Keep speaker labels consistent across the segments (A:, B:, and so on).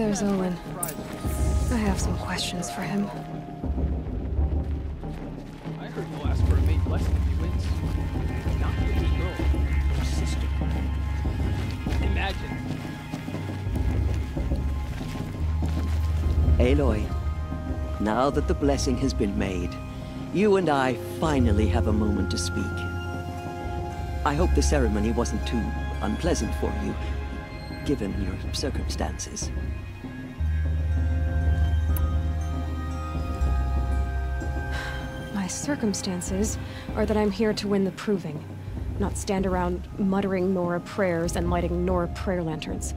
A: There's Olin. I have some questions for him.
B: I heard he'll ask for a maid blessing if he wins. Not for the girl, her sister. Imagine.
C: Aloy, now that the blessing has been made, you and I finally have a moment to speak. I hope the ceremony wasn't too unpleasant for you, given your circumstances.
A: My circumstances are that I'm here to win the proving, not stand around muttering Nora prayers and lighting Nora prayer lanterns.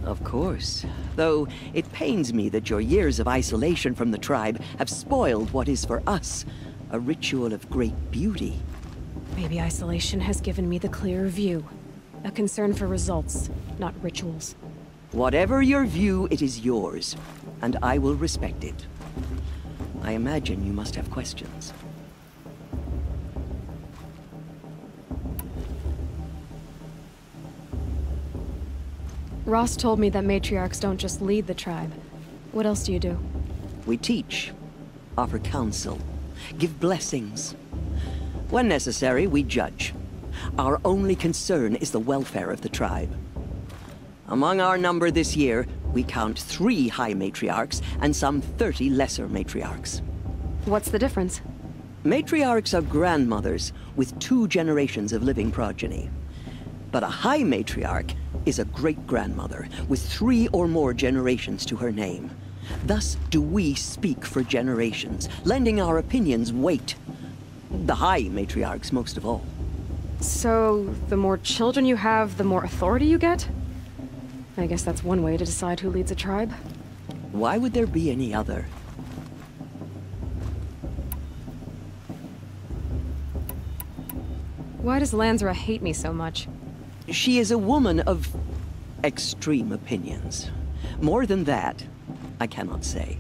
C: Of course. Though it pains me that your years of isolation from the tribe have spoiled what is for us a ritual of great beauty.
A: Maybe isolation has given me the clearer view. A concern for results, not rituals.
C: Whatever your view, it is yours, and I will respect it. I imagine you must have questions.
A: Rost told me that matriarchs don't just lead the tribe. What else do you do?
C: We teach, offer counsel, give blessings. When necessary, we judge. Our only concern is the welfare of the tribe. Among our number this year, we count 3 high matriarchs and some 30 lesser matriarchs.
A: What's the difference?
C: Matriarchs are grandmothers with 2 generations of living progeny. But a high matriarch is a great-grandmother with 3 or more generations to her name. Thus do we speak for generations, lending our opinions weight. The high matriarchs most of all.
A: So, the more children you have, the more authority you get? I guess that's one way to decide who leads a tribe.
C: Why would there be any other?
A: Why does Lansra hate me so much?
C: She is a woman of extreme opinions. More than that, I cannot say.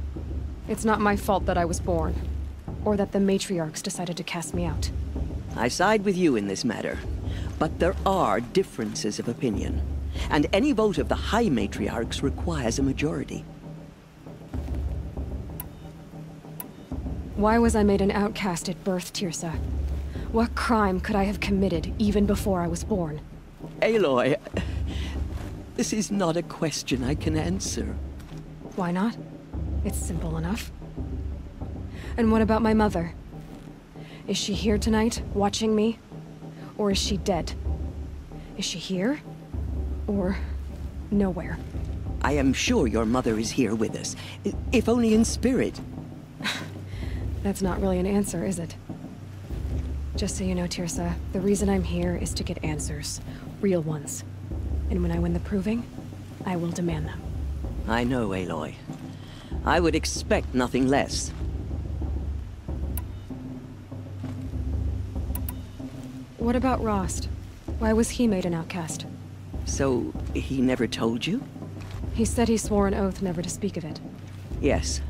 A: It's not my fault that I was born, or that the matriarchs decided to cast me out.
C: I side with you in this matter, but there are differences of opinion, and any vote of the high matriarchs requires a majority.
A: Why was I made an outcast at birth, Teersa? What crime could I have committed even before I was born?
C: Aloy, this is not a question I can answer.
A: Why not? It's simple enough. And what about my mother? Is she here tonight, watching me? Or is she dead? Is she here? Or nowhere?
C: I am sure your mother is here with us, if only in spirit.
A: That's not really an answer, is it? Just so you know, Teersa, the reason I'm here is to get answers. Real ones. And when I win the proving, I will demand them.
C: I know, Aloy. I would expect nothing less.
A: What about Rost? Why was he made an outcast?
C: So, he never told you?
A: He said he swore an oath never to speak of it.
C: Yes.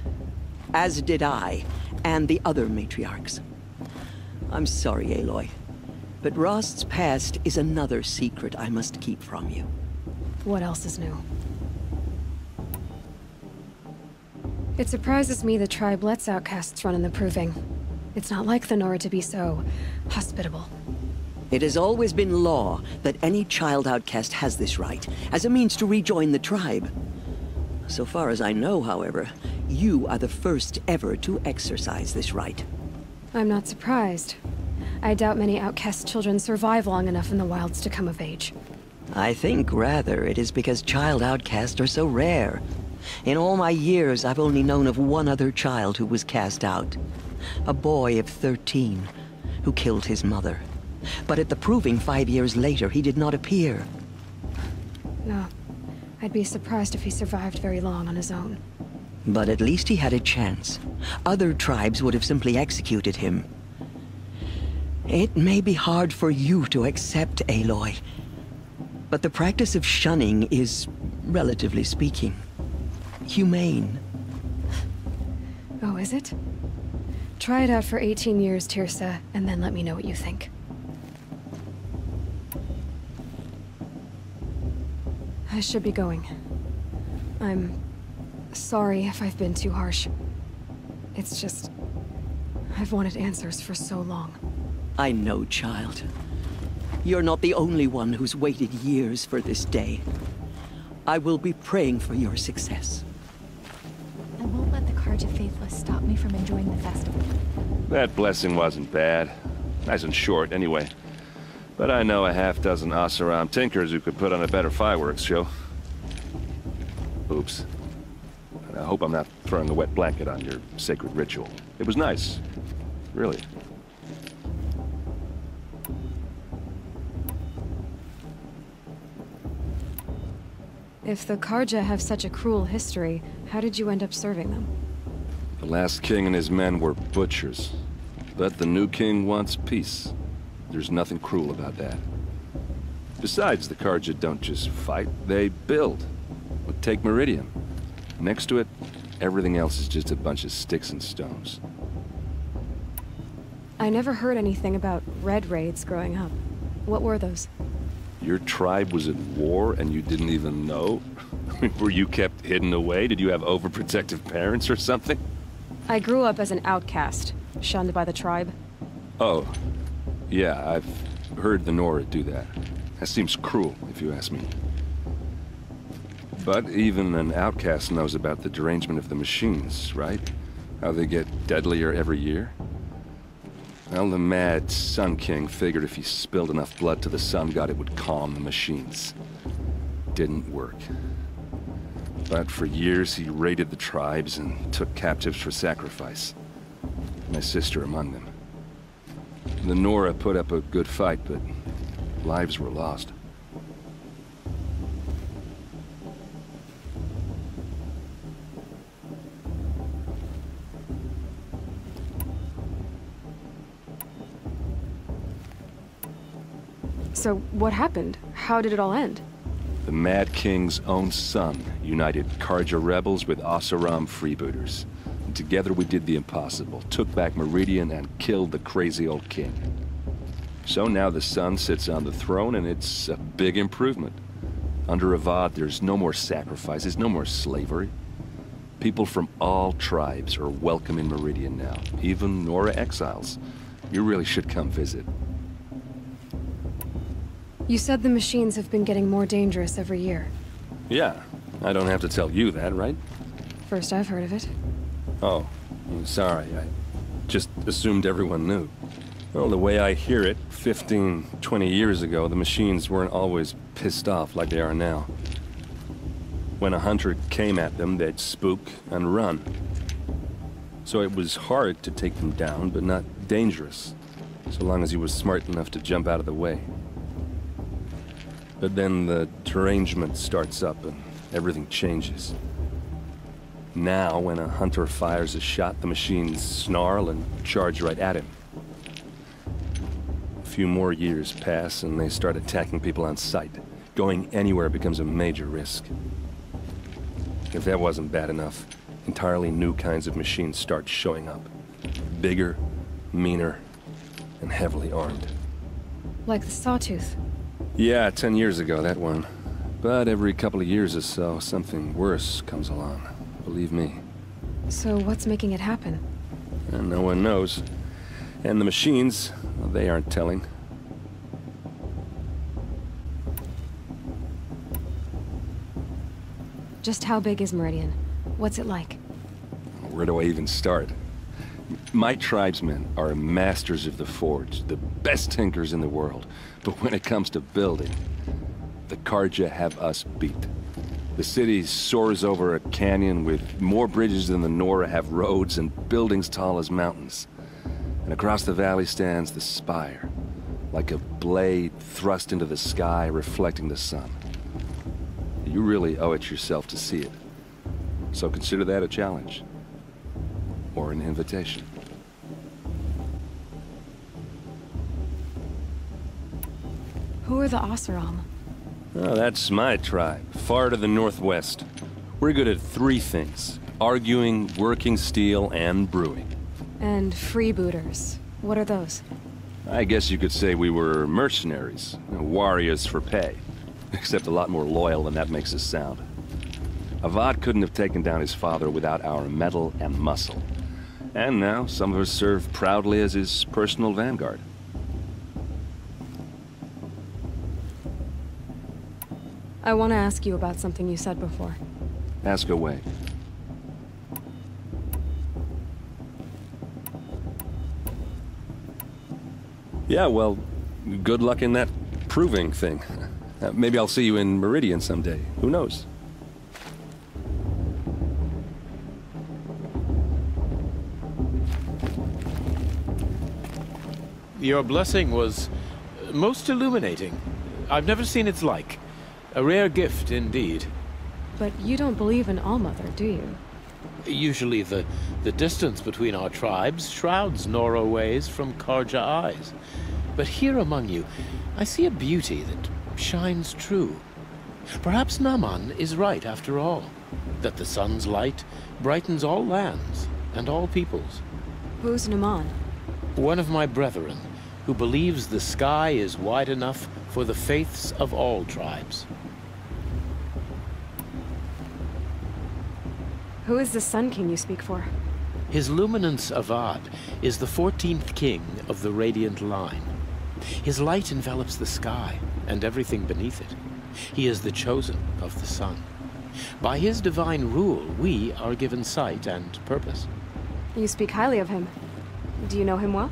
C: As did I, and the other matriarchs. I'm sorry, Aloy, but Rost's past is another secret I must keep from you.
A: What else is new? It surprises me the tribe lets outcasts run in the proving. It's not like the Nora to be so hospitable.
C: It has always been law that any child outcast has this right, as a means to rejoin the tribe. So far as I know, however, you are the first ever to exercise this right.
A: I'm not surprised. I doubt many outcast children survive long enough in the wilds to come of age.
C: I think, rather, it is because child outcasts are so rare. In all my years, I've only known of one other child who was cast out. A boy of 13, who killed his mother. But at the proving 5 years later, he did not appear.
A: No. I'd be surprised if he survived very long on his own.
C: But at least he had a chance. Other tribes would have simply executed him. It may be hard for you to accept, Aloy, but the practice of shunning is, relatively speaking, humane.
A: Oh, is it? Try it out for 18 years, Teersa, and then let me know what you think. I should be going. I'm Sorry if I've been too harsh. It's just... I've wanted answers for so long.
C: I know, child. You're not the only one who's waited years for this day. I will be praying for your success.
D: I won't let the Carja Faithless stop me from enjoying the festival.
E: That blessing wasn't bad. Nice and short, anyway. But I know a half-dozen Oseram tinkers who could put on a better fireworks show. Oops. I hope I'm not throwing a wet blanket on your sacred ritual. It was nice. Really.
A: If the Carja have such a cruel history, how did you end up serving them?
E: The last king and his men were butchers. But the new king wants peace. There's nothing cruel about that. Besides, the Carja don't just fight, they build. Take Meridian. Next to it, everything else is just a bunch of sticks and stones.
A: I never heard anything about Red Raids growing up. What were those?
E: Your tribe was at war and you didn't even know? Were you kept hidden away? Did you have overprotective parents or something?
A: I grew up as an outcast, shunned by the tribe.
E: Oh, yeah, I've heard the Nora do that. That seems cruel, if you ask me. But even an outcast knows about the derangement of the machines, right? How they get deadlier every year? Well, the mad Sun King figured if he spilled enough blood to the Sun God, it would calm the machines. Didn't work. But for years, he raided the tribes and took captives for sacrifice. My sister among them. The Nora put up a good fight, but lives were lost.
A: So, what happened? How did it all end?
E: The Mad King's own son united Carja rebels with Oseram freebooters. And together we did the impossible, took back Meridian and killed the crazy old king. So now the son sits on the throne and it's a big improvement. Under Avad, there's no more sacrifices, no more slavery. People from all tribes are welcome in Meridian now, even Nora exiles. You really should come visit.
A: You said the machines have been getting more dangerous every year.
E: Yeah, I don't have to tell you that, right?
A: First I've heard of it.
E: Oh, I'm sorry. I just assumed everyone knew. Well, the way I hear it, 15, 20 years ago, the machines weren't always pissed off like they are now. When a hunter came at them, they'd spook and run. So it was hard to take them down, but not dangerous, so long as he was smart enough to jump out of the way. But then the derangement starts up and everything changes. Now, when a hunter fires a shot, the machines snarl and charge right at him. A few more years pass and they start attacking people on sight. Going anywhere becomes a major risk. If that wasn't bad enough, entirely new kinds of machines start showing up. Bigger, meaner, and heavily armed.
A: Like the Sawtooth.
E: Yeah, 10 years ago, that one. But every couple of years or so, something worse comes along. Believe me.
A: So what's making it happen?
E: And no one knows. And the machines, well, they aren't telling.
A: Just how big is Meridian? What's it like?
E: Where do I even start? My tribesmen are masters of the forge, the best tinkers in the world. But when it comes to building, the Carja have us beat. The city soars over a canyon with more bridges than the Nora have roads and buildings tall as mountains. And across the valley stands the spire, like a blade thrust into the sky reflecting the sun. You really owe it yourself to see it. So consider that a challenge. Or an invitation.
A: Who are the Oseram?
E: Oh, that's my tribe, far to the northwest. We're good at three things: arguing, working steel, and brewing.
A: And freebooters. What are those?
E: I guess you could say we were mercenaries, warriors for pay. Except a lot more loyal than that makes us sound. Avad couldn't have taken down his father without our metal and muscle. And now, some of us serve proudly as his personal vanguard.
A: I want to ask you about something you said before.
E: Ask away. Yeah, well, good luck in that proving thing. Maybe I'll see you in Meridian someday. Who knows?
B: Your blessing was most illuminating. I've never seen its like. A rare gift indeed.
A: But you don't believe in Allmother, do you?
B: Usually the distance between our tribes shrouds Nora ways from Karja eyes. But here among you, I see a beauty that shines true. Perhaps Naman is right after all, that the sun's light brightens all lands and all peoples.
A: Who's Naman?
B: One of my brethren, who believes the sky is wide enough for the faiths of all tribes.
A: Who is the Sun King you speak for?
B: His Luminance Avad is the 14th king of the Radiant Line. His light envelops the sky and everything beneath it. He is the chosen of the sun. By his divine rule, we are given sight and purpose.
A: You speak highly of him. Do you know him well?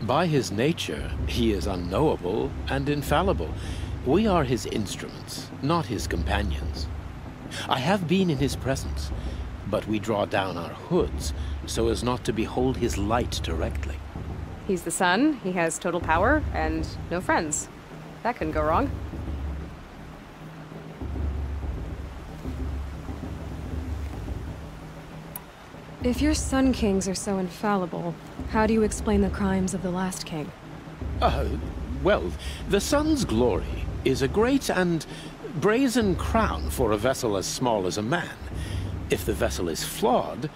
B: By his nature, he is unknowable and infallible. We are his instruments, not his companions. I have been in his presence, but we draw down our hoods so as not to behold his light directly.
A: He's the sun, he has total power, and no friends. That couldn't go wrong. If your Sun Kings are so infallible, how do you explain the crimes of the last king?
B: Well, the sun's glory is a great and brazen crown for a vessel as small as a man. If the vessel is flawed,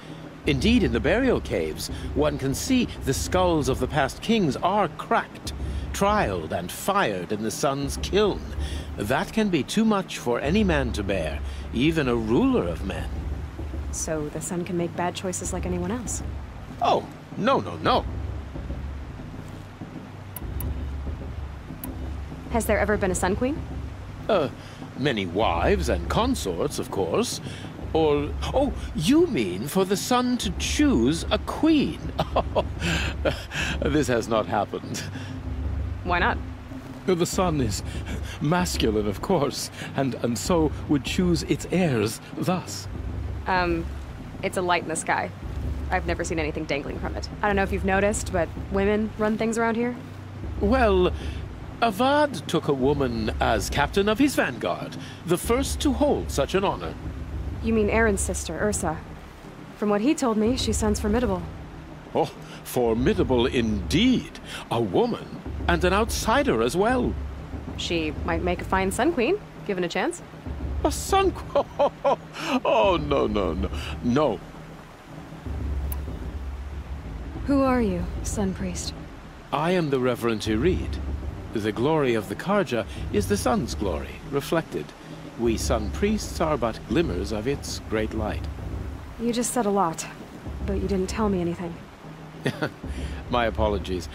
B: indeed in the burial caves, one can see the skulls of the past kings are cracked, trialed and fired in the sun's kiln. That can be too much for any man to bear, even a ruler of men.
A: So the sun can make bad choices like anyone else?
B: Oh, no, no, no.
A: Has there ever been a Sun Queen?
B: Many wives and consorts, of course. Or, oh, you mean for the sun to choose a queen? Oh, this has not happened.
A: Why not?
B: The sun is masculine, of course, and so would choose its heirs thus.
A: It's a light in the sky. I've never seen anything dangling from it. I don't know if you've noticed, but women run things around here.
B: Well, Avad took a woman as captain of his vanguard, the first to hold such an honor.
A: You mean Aaron's sister, Ursa. From what he told me, she sounds formidable.
B: Oh, formidable indeed. A woman, and an outsider as well.
A: She might make a fine Sun Queen, given a chance.
B: A sun... Oh, no, no, no. No.
A: Who are you, Sun Priest?
B: I am the Reverend Irid. The glory of the Karja is the sun's glory, reflected. We Sun Priests are but glimmers of its great light.
A: You just said a lot, but you didn't tell me anything.
B: My apologies.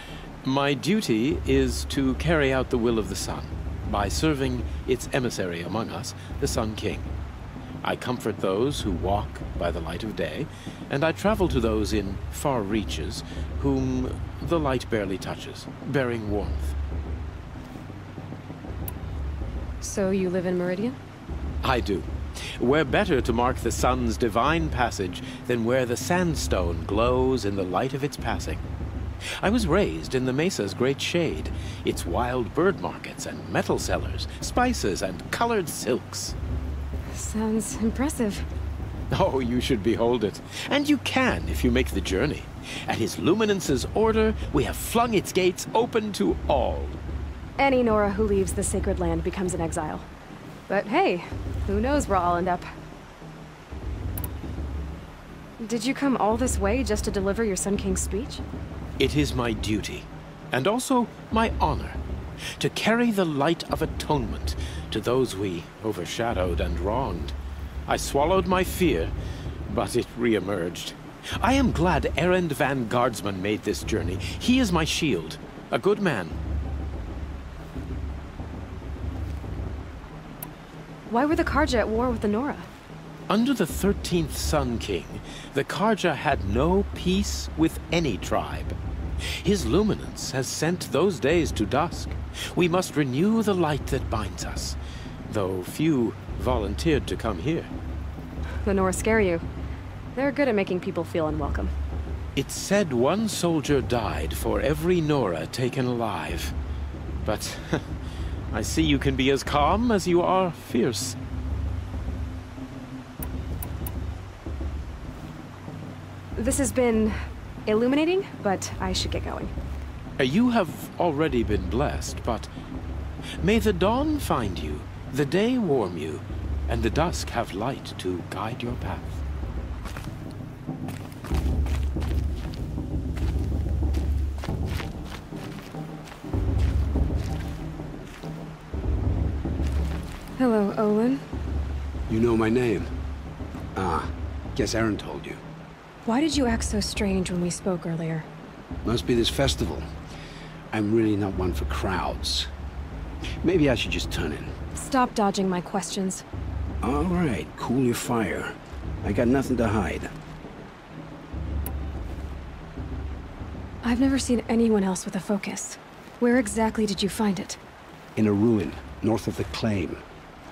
B: My duty is to carry out the will of the sun, by serving its emissary among us, the Sun King. I comfort those who walk by the light of day, and I travel to those in far reaches whom the light barely touches, bearing warmth.
A: So you live in Meridian?
B: I do. Where better to mark the sun's divine passage than where the sandstone glows in the light of its passing. I was raised in the mesa's great shade, its wild bird markets and metal cellars, spices and colored silks.
A: Sounds impressive.
B: Oh, you should behold it. And you can if you make the journey. At his Luminance's order, we have flung its gates open to all.
A: Any Nora who leaves the sacred land becomes an exile. But hey, who knows where I'll end up. Did you come all this way just to deliver your Sun King's speech?
B: It is my duty, and also my honor, to carry the light of atonement to those we overshadowed and wronged. I swallowed my fear, but it re-emerged. I am glad Erend van Guardsman made this journey. He is my shield. A good man.
A: Why were the Karja at war with the Nora?
B: Under the 13th Sun King, the Karja had no peace with any tribe. His luminance has sent those days to dusk. We must renew the light that binds us, though few volunteered to come here.
A: The Nora scare you. They're good at making people feel unwelcome.
B: It's said one soldier died for every Nora taken alive. But I see you can be as calm as you are fierce.
A: This has been illuminating, but I should get going.
B: You have already been blessed, but may the dawn find you, the day warm you, and the dusk have light to guide your path.
A: Hello, Olin.
F: You know my name? Ah, guess Aaron told you.
A: Why did you act so strange when we spoke earlier?
F: Must be this festival. I'm really not one for crowds. Maybe I should just turn in.
A: Stop dodging my questions.
F: All right, cool your fire. I got nothing to hide.
A: I've never seen anyone else with a focus. Where exactly did you find it?
F: In a ruin, north of the Claim.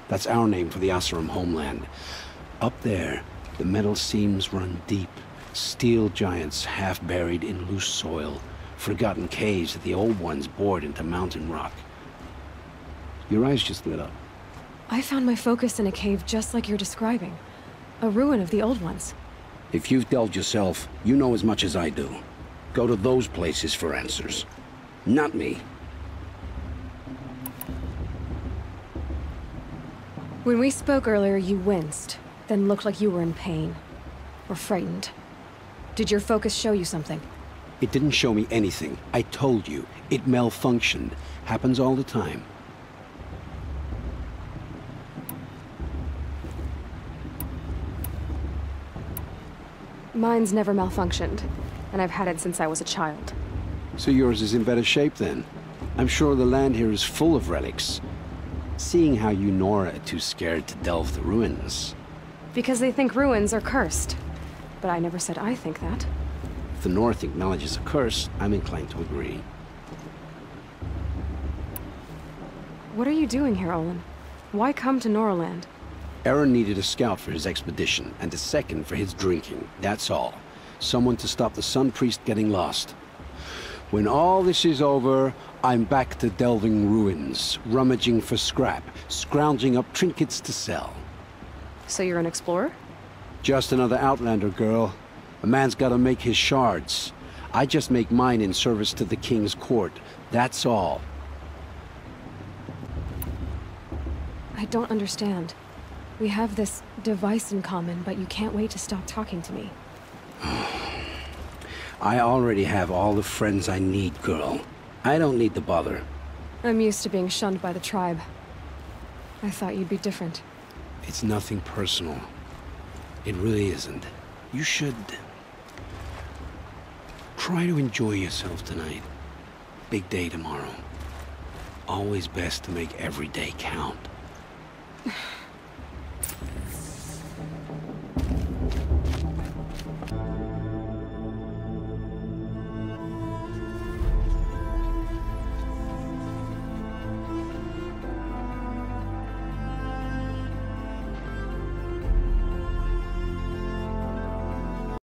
F: That's our name for the Oseram homeland. Up there, the metal seams run deep. Steel giants half buried in loose soil. Forgotten caves that the old ones bored into mountain rock. Your eyes just lit up.
A: I found my focus in a cave just like you're describing. A ruin of the old ones.
F: If you've delved yourself, you know as much as I do. Go to those places for answers. Not me.
A: When we spoke earlier, you winced, then looked like you were in pain. Or frightened. Did your focus show you something?
F: It didn't show me anything. I told you. It malfunctioned. Happens all the time.
A: Mine's never malfunctioned, and I've had it since I was a child.
F: So yours is in better shape then. I'm sure the land here is full of relics. Seeing how you Nora are too scared to delve the ruins.
A: Because they think ruins are cursed. But I never said I think that.
F: If the North acknowledges a curse, I'm inclined to agree.
A: What are you doing here, Olin? Why come to Noraland?
F: Aaron needed a scout for his expedition, and a second for his drinking. That's all. Someone to stop the Sun Priest getting lost. When all this is over, I'm back to delving ruins, rummaging for scrap, scrounging up trinkets to sell.
A: So you're an explorer?
F: Just another Outlander, girl. A man's gotta make his shards. I just make mine in service to the King's court. That's all.
A: I don't understand. We have this device in common, but you can't wait to stop talking to me.
F: I already have all the friends I need, girl. I don't need the bother.
A: I'm used to being shunned by the tribe. I thought you'd be different.
F: It's nothing personal. It really isn't. You should... try to enjoy yourself tonight. Big day tomorrow. Always best to make every day count.